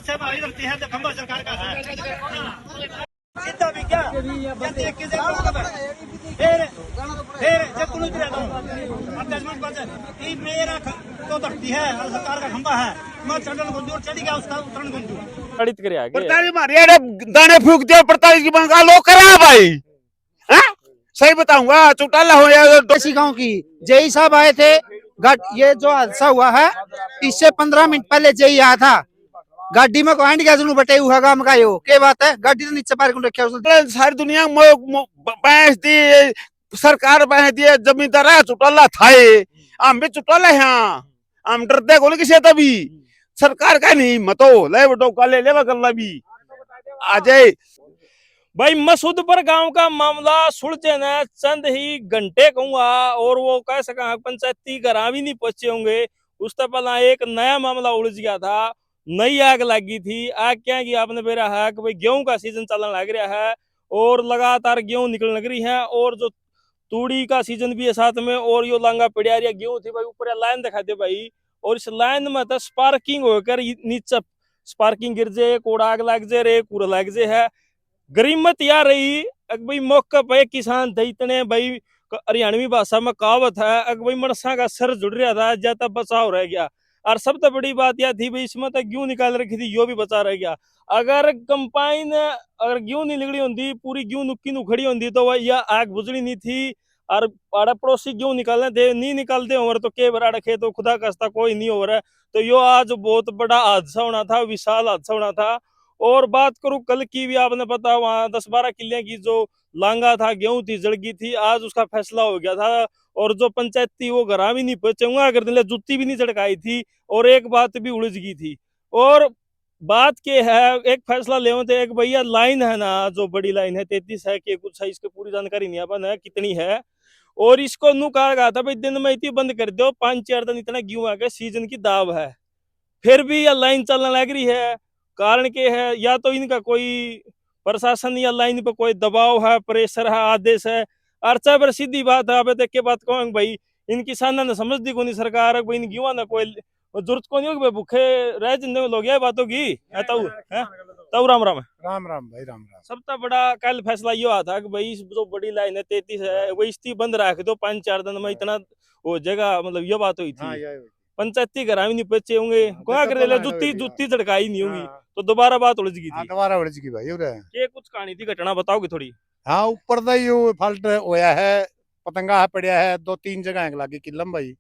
से हमारी धरती है तो खंबा सरकार का है सीधा भी क्या जब किसी फिर जब कुछ भी रहता हूँ अटैचमेंट पर ये मेरा तो धरती है और सरकार का खंबा है मैं चढ़ने को दूर चढ़ी गया उसका उतरण को पढ़ित करे आगे 45 मारे दाने फूक दिया 45 की बंगा लो करा भाई हैं सही बताऊंगा चौटाला हो या देसी गांव की जेई साहब आए थे। ये जो हादसा हुआ है इससे 15 मिनट पहले जेई आया था गाड़ी में कोई गैस बटे हुआ काम का यो क्या बात है गाड़ी तो नीचे पार्किंग रखा उसने सारी दुनिया भैंस दी सरकार भैंस दी जमींदार है चौटाला था हम भी चौटाला है हम डरते को किसी तभी सरकार का नहीं मतो ले बटो काले ले गल्ला भी आ जाए भाई मसूदपुर गांव का मामला सुलझे न चंद ही घंटे कहूंगा और वो कह सका पंचायती घर भी नहीं पहुंचे होंगे। उससे पहला एक नया मामला उलझ गया था, नई आग लगी थी। आग क्या की आपने बेरा है कि भाई गेहूं का सीजन चलने लग रहा है और लगातार गेहूं निकलने लग रही है और जो तूड़ी का सीजन भी है साथ में और यो लांगा पिड़िया गेहूं थी भाई ऊपर लाइन दिखा दे भाई और इस लाइन में तो स्पार्किंग होकर नीचे स्पार्किंग गिर जाए कोड़ आग लग जाए रे कूड़ा लग जाए है। गरीमत यार रही भाई मौके पे किसान थे इतने भाई हरियाणवी भाषा में कहावत है अग भाई मनसा का सर जुड़ रहा था ज्यादा बचाव रह गया। और सबसे बड़ी बात यह थी भाई इसमें तो गेहूं निकाल रखी थी यो भी बचा रह गया। अगर कंपाइन अगर गेहूं नहीं निकली होती पूरी गेहूं नुक्की नु खड़ी होती तो यह आग बुझनी नहीं थी और आड़ा पड़ोसी गेहूं निकालने थे नहीं निकालते हो तो के बराड़ खे तो खुदा कसता कोई नहीं हो रहा है। तो यो आज बहुत बड़ा हादसा होना था, विशाल हादसा होना था। और बात करूं कल की भी आपने पता वहां 10-12 किले की जो लांगा था गेहूं थी जड़गी थी आज उसका फैसला हो गया था और जो पंचायत थी वो घर भी नहीं पहुंचे अगर दिले जुत्ती भी नहीं चढ़काई थी और एक बात भी उलझ गई थी। और बात के है एक फैसला ले थे एक भैया लाइन है ना जो बड़ी लाइन है 33 है कि कुछ है इसकी पूरी जानकारी नहीं अपन है कितनी है और इसको नू कहा गया था भाई दिन में इतनी बंद कर दो 5-4 दिन इतना गेहूं आ गया सीजन की दाव है फिर भी यह लाइन चलने लग रही है। कारण के है या तो इनका कोई प्रशासन या लाइन पे कोई दबाव है प्रेशर है आदेश है। अर्चा पर सीधी बात है अब देख के बात कहूँ भाई इन किसानों ने समझ दी को नहीं सरकार इन गेहूं ने कोई जरूरत को नहीं होगी भूखे रह जिंदगी लोग यह बातों की तब राम राम राम राम भाई राम राम। सबसे बड़ा कल फैसला ये हुआ था कि भाई जो बड़ी लाइन है 33 है वो इस्ती बंद रख दो 5-4 दिन में इतना हो जाएगा मतलब ये बात हुई थी। पंचायती घर भी नहीं पहुंचे होंगे क्या कर जुत्ती जुत्ती झड़काई नहीं होगी तो दोबारा बात उलझ गई थी। दोबारा उलझ गई भाई ये कुछ कहानी थी घटना बताओगे थोड़ी। हाँ ऊपर का यो फाल्ट होया है पतंगा पड़िया है 2-3 जगह लगी किलम भाई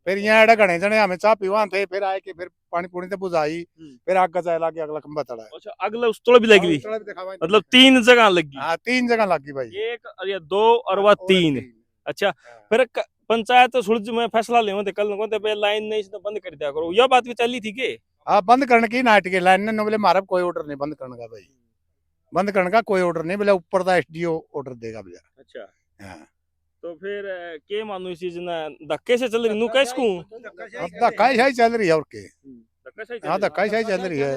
फिर यहाँ घने जने हमें चाह पीवा थे फिर आए के फिर पानी पुनी से बुझाई फिर आग जाए लागे अगला खंबा चढ़ा। अच्छा अगला उस तोड़ भी लगी मतलब 3 जगह लगी। हाँ 3 जगह लगी भाई 1 या 2 और 3। अच्छा फिर पंचायत सुलझ में फैसला ले कल लाइन नहीं बंद कर दिया करो यह बात भी चली थी के हाँ बंद करने की नाट के लाइन ने बोले मारा कोई ऑर्डर नहीं बंद करने का भाई बंद करने का कोई ऑर्डर नहीं बोले ऊपर का एसडीओ ऑर्डर देगा भैया। अच्छा हाँ तो फिर के मानो इस चीज ना धक्के से चल रही नु कैसे को धक्का ही चल रही है और के हाँ धक्का ही चल रही है।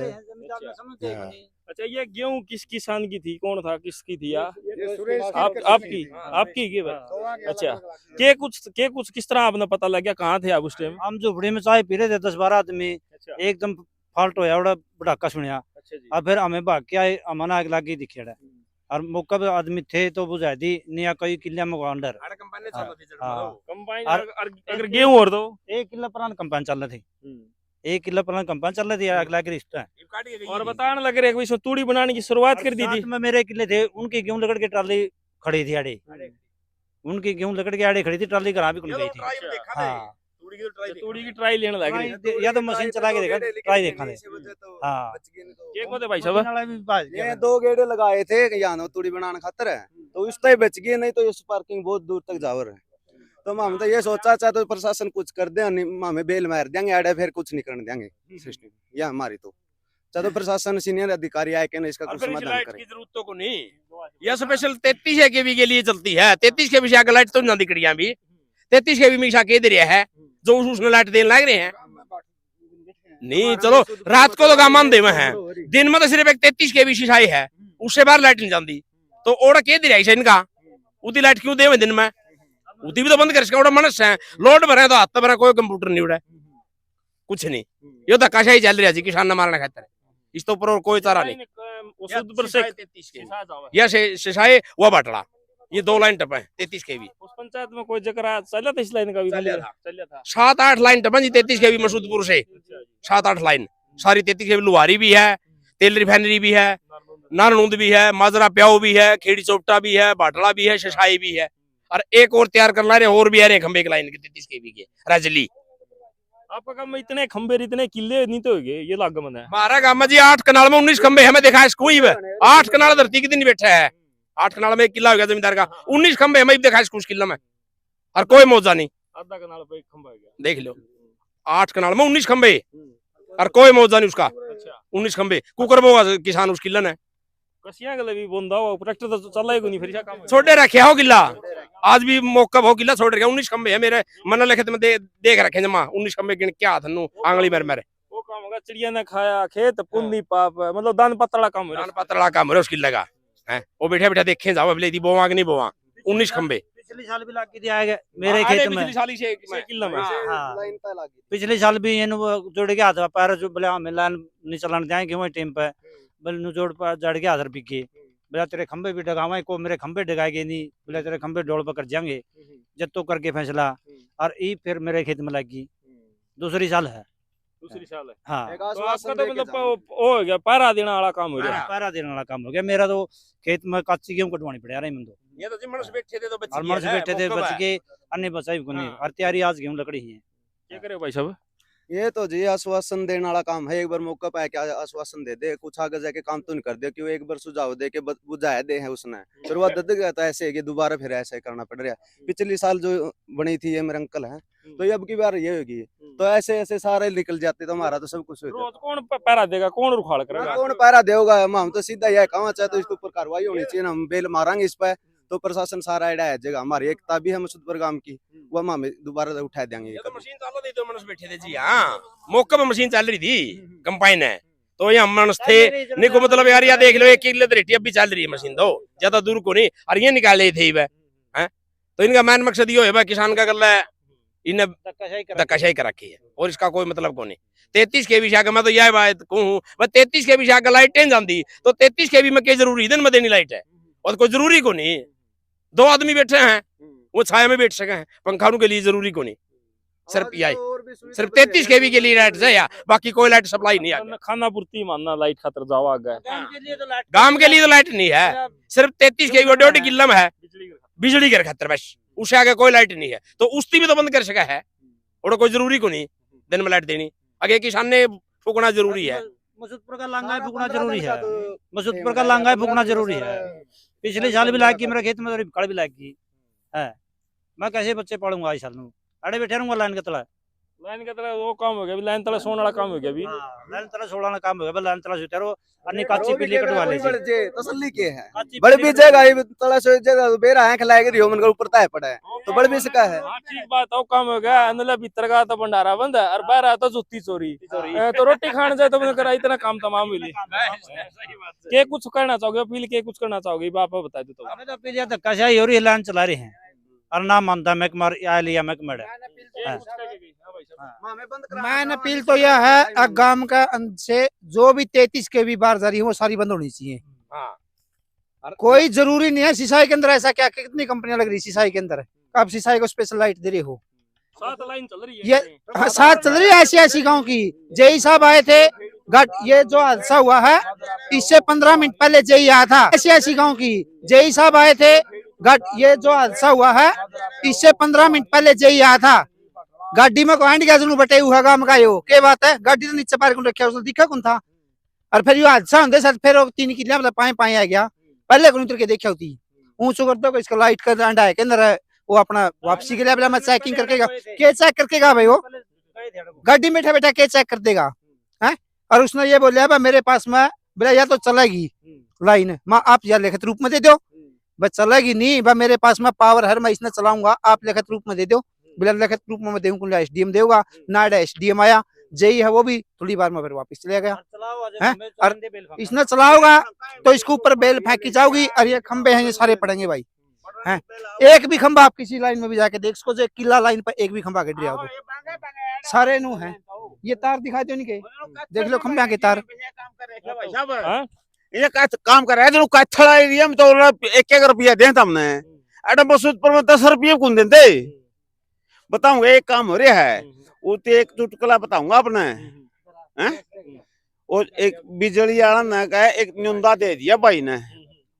अच्छा ये गेहूं किस किसान की थी कौन था किसकी थी यार आपकी के भाई। अच्छा के कुछ किस तरह आपने पता लग गया कहाँ थे आप उस टाइम। हम झोपड़ी में चाय पी रहे थे 10-12 आदमी एकदम फाल्ट होया बड़ा बड़ाका सुनिया अब फिर हमें भाग के आए हमारा आग लागी दिखे और मौका पे आदमी थे तो बुझा दी नया कई किले में अंडर अगर गेहूं और तो 1 किलो पुराना कंपाइन चल रहे थे 1 किलो पुराना कंपाइन चल रहे थे आग लागी रिश्ता है और बताने लग रहे इसमें तूड़ी बनाने की शुरुआत कर दी थी। में मेरे किले थे उनके गेहूं लकड़ के ट्राली खड़ी थी आड़े उनकी गेहूं लकड़ के आड़े खड़ी थी ट्राली घर भी खुल गई थी। हाँ तूड़ी की ट्राई लेने लग रही या तो मशीन चला के देखा ट्राई देखा हाँ ये को भाई साहब ये 2 गेड़े लगाए थे यहाँ तूड़ी बनाने खातर है तो इस तरह बच गए नहीं तो ये पार्किंग बहुत दूर तक जावर है तो हम तो ये सोचा चाहे तो प्रशासन कुछ कर दे हमें बेल मार देंगे आड़े फिर कुछ नहीं करने देंगे सिस्टम या हमारी तो चाहे तो प्रशासन सीनियर अधिकारी आए के ना इसका कुछ समाधान करे। जरूरत को नहीं यह स्पेशल 33 केवी के लिए चलती है 33 केवी से आगे लाइट तो ना दिख रही अभी 33 केवी में के दे रहा है जो उसने लाइट देने लग रहे हैं नहीं चलो रात को तो गामान दे है दिन में तो सिर्फ एक 33 केवी सिंचाई है उससे बाहर लाइट नहीं जाती तो ओड़ा के दे रहा है इनका उतनी लाइट क्यों दे दिन में उतनी भी तो बंद कर सके ओड़ा मनुष्य है लोड भरे तो हाथ भरा कोई कंप्यूटर नहीं उड़ा कुछ नहीं ये धक्काशाही चल रही है किसान ने मारने खातर इस तो ऊपर और कोई चारा नहीं। मसूदपुर से 33 केवी या शेषाए व बाटला, ये 2 लाइन टप है 33 केवी। उस पंचायत में कोई जगह चला था इस लाइन का भी? चलिया था। चलिया था। 7-8 लाइन टपन जी 33 केवी मसूदपुर से, 7-8 लाइन सारी 33 केवी। लुहारी भी है, तेल रिफाइनरी भी है, नारनूंद भी है, माजरा प्याऊ भी है, खेड़ी चौपटा भी है, बाटला भी है, शशाई भी है, और एक और तैयार कर ला रहे और भी आ रहे खंबे की लाइन के 33 केवी के रजली। आपका काम में इतने खंबे इतने किले नहीं तो होगे, ये लाग मन है। हमारा गांव में जी 8 कनाल में 19 खंबे है, मैं देखा है स्कूई में 8 कनाल धरती के दिन बैठा है, 8 कनाल में 1 किला हो गया जमींदार का, 19 खंबे मैं देखा है कुछ किला में, और कोई मौजा नहीं। आधा कनाल पे एक खंबा है, देख लो 8 कनाल में 19 खंबे और कोई मौजा नहीं उसका। अच्छा 19 खंबे कुकर बोगा किसान उस किला ने कसिया गले भी बोंदा हो, ट्रैक्टर तो चला ही नहीं, फिर क्या काम है? छोटे रखे हो किला, आज भी मौका हो किला छोड़ रखा। 19 खंबे है मेरे मन लिखत में देख रखे जमा 19 खंबे गिन क्या थनु आंगली मेरे मेरे। वो काम होगा चिड़िया ने खाया खेत पुन्नी पाप, मतलब दान पत्तला काम है। दान पतला काम है उस किले का है, वो बैठे बैठे देखे जाओ अबले दी बोवा कि नहीं बोवा। 19 खंबे पिछले साल भी लाग के दिया है मेरे खेत में, पिछली साली से किला में। हाँ लाइन पे लगी। पिछले साल भी इन जोड़ के हाथ पैर जो बोले हमें लाइन नहीं चलाने जाएंगे वही टाइम पे बोले नु जोड़ पर जड़ के हाथ पीके बोला तेरे खंबे भी डगावे को मेरे खंबे डगाएंगे नहीं, बोला तेरे खंबे डोल पर कर जाएंगे जब तो करके फैसला। और ये फिर मेरे खेत में लगी दूसरी साल है। दूसरी साल है। हाँ एक तो आश्वासन आपका तो दे के मतलब जाओ। वो हो गया, पहरा देने वाला काम हो गया। पैरा देने वाला काम हो गया मेरा, तो खेत में कच्ची गेहूं कटवानी पड़े रही मंदो, ये तो जिम्मन से बैठे थे तो बच्चे और मन से बैठे थे बच के अन्य बचाई को नहीं। हाँ। और तैयारी आज गेहूं लकड़ी ही है। क्या करे भाई साहब? ये तो जी आश्वासन देने वाला काम है, एक बार मौका पाया क्या आश्वासन दे दे, कुछ आगे जाके काम तो नहीं कर दे, क्यों एक बार सुझाव दे के बुझाया दे है उसने, फिर वो दद गया था ऐसे है कि दोबारा फिर ऐसे करना पड़ रहा है। पिछली साल जो बनी थी ये मेरे अंकल है, तो ये अब की बार ये होगी, तो ऐसे ऐसे सारे निकल जाते तो हमारा तो सब कुछ हो रोज कौन पहरा देगा, कौन रुखाड़ जाता। करेगा? कौन पैरा देगा, हम तो सीधा यह कहा चाहे तो इसके ऊपर कार्रवाई होनी चाहिए ना, हम बेल मारेंगे इस पे तो प्रशासन सारा एडा है जगह हमारी एकता भी है मसूदपुर गांव की, वो हम दोबारा उठा देंगे। ये तो मशीन चालू थी तो मन से बैठे थे जी। हाँ मौके पे मशीन चल रही थी कंपाइन है, तो यहाँ मनस थे नहीं को मतलब यार या देख लो 1 किलो रेटी अब भी चल रही है मशीन, तो ज्यादा दूर को नहीं, और ये निकाले थे वह हैं। तो इनका मेन मकसद ये है किसान का गला है इन्हें धक्काशाही कर रखी है, और इसका कोई मतलब को नहीं। 33 के भी मैं तो यह बात कहूँ, 33 के भी लाइटें जाती तो 33 के भी में क्या जरूरी दिन में देनी लाइट है, और कोई जरूरी को नहीं। 2 आदमी बैठे हैं वो छाया में बैठ सके हैं, पंखा के लिए जरूरी को नहीं, सिर्फ यही सिर्फ 33 केवी के लिए लाइट है, या बाकी कोई लाइट सप्लाई नहीं है। खाना पूर्ति मानना लाइट खातर जाओ आगे। गांव के लिए तो लाइट नहीं है, सिर्फ 33 केवी 1.5 किलो में है बिजली के खातर, बस उससे आगे कोई लाइट नहीं है। तो उसकी भी तो बंद कर सका है, और कोई जरूरी को नहीं दिन में लाइट देनी, आगे किसान ने फूकना जरूरी है। मसूदपुर का लांगा फूकना जरूरी है, मसूदपुर का लांगा फूकना जरूरी है। पिछले साल भी लाग की मेरे खेत में तो कड़ भी लाग की है, मैं कैसे बच्चे पढ़ूंगा इस साल नू, अड़े बैठे रहूंगा लाइन के तला। लाइन का तरह वो काम हो गया, लाइन तला सोने वाला काम हो गया। अभी लाइन तला सोड़ा ना काम हो गया, लाइन तला सुते रहो अन्य काची पीली कटवा ले जी तसल्ली के है बड़ भी जगह ये तला से जगह बेरा आंख लाएगी रियो मन का ऊपर ताए पड़ा है, तो बड़ भी इसका है। हाँ ठीक बात है, वो काम हो गया। अंदर भीतर का तो भंडारा बंद है, और बाहर आता जुत्ती चोरी। तो रोटी खाने जाए तो करा इतना काम तमाम मिली। के कुछ करना चाहोगे अपील, के कुछ करना चाहोगे बाप बता दो। हमें तो अपील धक्काशाही हो रही है, लाइन चला रहे हैं और ना मानता महकमा आ लिया महकमा मैन अपील तो यह है गांव का से जो भी 33 के भी बार जारी है वो सारी बंद होनी चाहिए। कोई जरूरी नहीं है सिंचाई के अंदर ऐसा क्या कितनी कंपनियां लग रही सिंचाई के अंदर, आप सिंचाई को स्पेशल लाइट दे रहे हो। 7 लाइन चल रही है, ये 7 चल रही है ऐसी ऐसी गाँव की। जेई साहब आए थे, ये जो हादसा हुआ है इससे 15 मिनट पहले जेई आया था। ऐसी ऐसी गाँव की जेई साहब आए थे, ये जो हादसा हुआ है इससे 15 मिनट पहले जेई आया था। गाड़ी में को गैस बटे हुआ गांव का यो के बात है, गाड़ी तो नीचे पार रखा उसने दिखा कौन था। और फिर यो हादसा होते सर फिर 3 किलो मतलब पाए आ गया, पहले को उतर के देखा होती ऊँचो कर दो इसका लाइट का अंडा है के अंदर वो अपना वापसी के लिए बोला मैं चेकिंग करके के चेक करके गा भाई, वो गाड़ी में बैठा के चेक कर देगा है। और उसने ये बोला मेरे पास में बोला या तो चलेगी लाइन माँ आप या लिखित रूप में दे दो, बस चलेगी नहीं बा मेरे पास में पावर हर मैं इसने चलाऊंगा, आप लिखित रूप में दे दो। बिना लिखित रूप में दूंगा एसडीएम देगा ना, एसडीएम आया जेई है वो भी थोड़ी बार में फिर वापस चले गया है। और इसने चलाओगा तो इसके ऊपर बेल फेंकी जाओगी, और ये खंबे हैं ये सारे पड़ेंगे भाई हैं। एक भी खंबा आप किसी लाइन में भी जाके देख सको, जो किला लाइन पर एक भी खंबा गिर रहा हो सारे नू है। ये तार दिखा दो इनके, देख लो खंभा के तार। हाँ? ये काम कर रहा है जो कथड़ा एरिया में तो 1-1 रुपया दे हमने एडम मसूद पर 10 रुपये कौन देते बताऊंगा। एक काम हो रहा है वो तो एक चुटकुला बताऊंगा अपने हैं। और एक बिजली वाला ने कहा एक न्यूनता दे दिया भाई ने,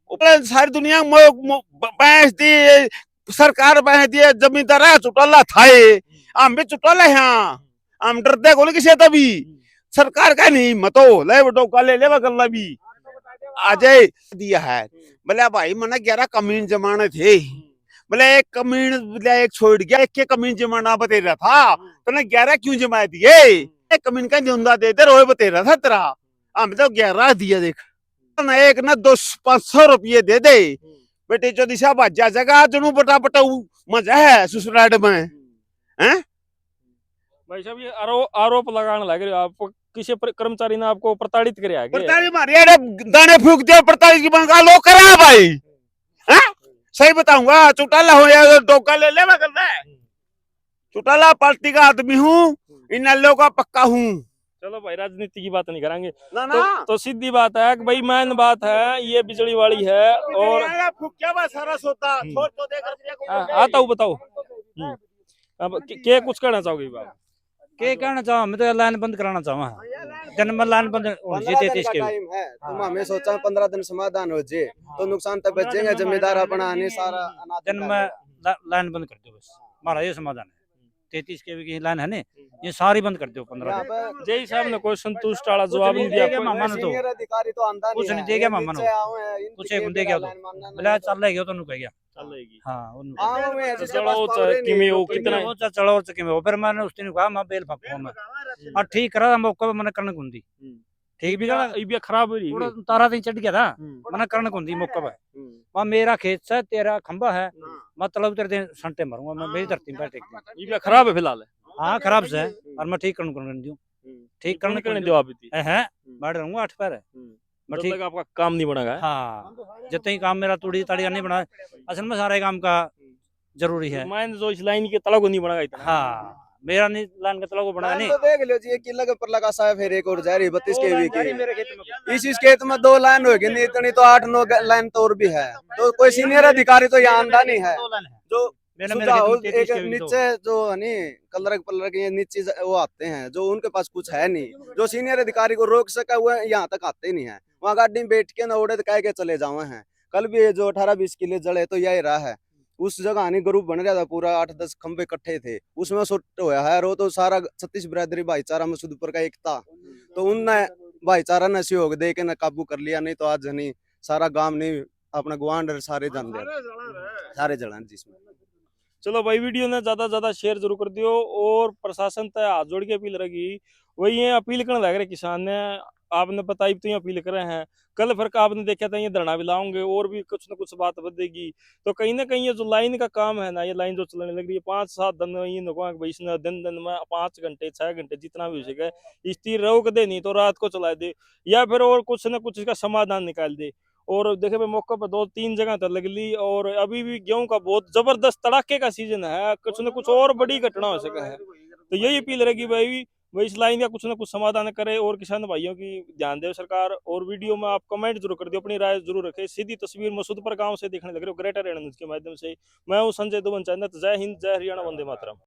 सारी दुनिया भैंस दी सरकार भैंस दी जमींदार चुटला थाए हम भी चुटला हाँ हम डरते को किसी तभी सरकार का नहीं मतो ले डोका ले ले गल्ला भी अजय दिया है। बोले भाई मैंने 11 कमीन जमाने थे, बोले एक कमीन एक छोड़ गया, एक के कमीन जमाना बते रहा था तो 11 क्यों जमा दिए, एक कमीन का न्यूनता देते रोए बते रहा था तेरा हम तो 11 दिया देख एक ना 200-500 रुपये दे दे बेटे जो दिशा बाजा जगह जनू बटा बटाऊ मजा है ससुराल में हैं। भाई साहब ये आरोप लगाने लग रहे हो आप, किसी कर्मचारी ने आपको प्रताड़ित किया है? प्रताड़ित मारी दाने फूक दिया प्रताड़ित की बंगा लो करा भाई हैं। सही बताऊंगा चुटाला हो या डोका ले ले करना है, चुटाला पार्टी का आदमी हूँ इन नल्लों का पक्का हूँ। चलो भाई राजनीति की बात नहीं करेंगे ना ना तो सीधी बात है कि भाई मेन बात है ये बिजली वाली है और क्या बात सारा सोता छोड़ तो देकर आता हूँ बताओ। अब क्या कुछ कहना चाहोगे बात? के कहना चाहो मैं तो लाइन बंद कराना चाहूँ, जन्म लाइन बंद होनी चाहिए 33 के। टाइम है तुम हमें सोचा 15 दिन समाधान हो जाए तो नुकसान तक बचेंगे, जिम्मेदार अपना आने सारा जन्म लाइन बंद कर दो बस, हमारा ये समाधान है। 33 के की लाइन है ना ये सारी बंद कर दो 15 दिन। जय साहब ने कोई संतुष्ट वाला जवाब नहीं दिया क्या मामा ने तो अधिकारी तो आंदा कुछ नहीं दे गया मामा ने, कुछ एक दे गया तो बोला चल ले गया तो कह गया चल रहेगी। हां चलो किमी वो कितना वो चलो और किमे वो फिर मैंने उस दिन कहा मैं बेल फपो मैं और ठीक करा मौका मैंने करने गुंदी ठीक भी करा ये खराब हो रही थोड़ा तारा तीन चढ़ गया था मैंने करने गुंदी मौका पे वहां मेरा खेत से तेरा खंबा है मतलब तेरे दिन संटे मारूंगा मैं मेरी धरती में बैठ एक ये खराब है फिलहाल। हाँ खराब से है और मैं ठीक करने दूं ठीक करने दो आप इतनी है बैठ रहूंगा 8 पैर मैं जब ठीक तक आपका काम नहीं बनेगा। हाँ जितना ही काम मेरा तूड़ी ताड़ी नहीं बना असल में सारे काम का जरूरी है। मैं जो इस लाइन के तला को नहीं बनेगा इतना। हाँ मेरा नहीं लाइन का तला को बना नहीं तो देख लो जी, एक किला के ऊपर लगा सा है फिर एक और जा रही 32 केवी की इस खेत में 2 लाइन होगी नहीं इतनी तो 8-9 लाइन तो और भी है तो कोई सीनियर अधिकारी तो यहाँ आंदा नहीं है जो सुझाव एक नीचे जो है नी कलर के नीचे वो आते हैं जो उनके पास कुछ है नहीं, जो सीनियर अधिकारी को रोक सका हुआ यहाँ तक आते नहीं है। वहाँ गाड़ी में बैठ के ना उड़े कह के चले जावे हैं। कल भी जो 18-20 किले जड़े तो यही रहा है, उस जगह नहीं ग्रुप बन रहा था पूरा 8-10 खंबे इकट्ठे थे उसमें सुट हुआ है वो तो सारा छत्तीस बिरादरी भाईचारा मसूदपुर का एक था तो उनने भाईचारा ने सहयोग दे के न काबू कर लिया, नहीं तो आज नहीं सारा गांव नहीं अपना गुआंढ सारे जान सारे जड़न जिसमें। चलो भाई वीडियो ने ज्यादा शेयर जरूर कर दियो और प्रशासन तक हाथ जोड़ के अपील रहेगी वही ये अपील करने लग रहे किसान ने आपने बताई तो ये अपील कर रहे हैं कल फिर आपने देखा था ये धरना भी लाओगे और भी कुछ न कुछ बात बदलेगी तो कहीं ना कहीं ये जो लाइन का काम है ना ये लाइन जो चलने लग रही है 5-7 दिन ये भाई इसने दिन में 5 घंटे 6 घंटे जितना भी हो सके स्थिर रोक दे नहीं तो रात को चला दे या फिर और कुछ न कुछ इसका समाधान निकाल दे। और देखे भाई मौके पर 2-3 जगह तो लग ली और अभी भी गेहूं का बहुत जबरदस्त तड़ाके का सीजन है, कुछ न कुछ और बड़ी घटना हो सके है तो यही अपील रहेगी भाई इस लाइन का कुछ न कुछ समाधान करे और किसान भाइयों की ध्यान दे सरकार। और वीडियो में आप कमेंट जरूर कर दियो, अपनी राय जरूर रखें। सीधी तस्वीर मसूदपुर गांव से देखने लग रहे हो ग्रेटर हरियाणा न्यूज के माध्यम से। मैं हूं संजय दुबन चांदत। जय हिंद, जय हरियाणा, वंदे मातरम।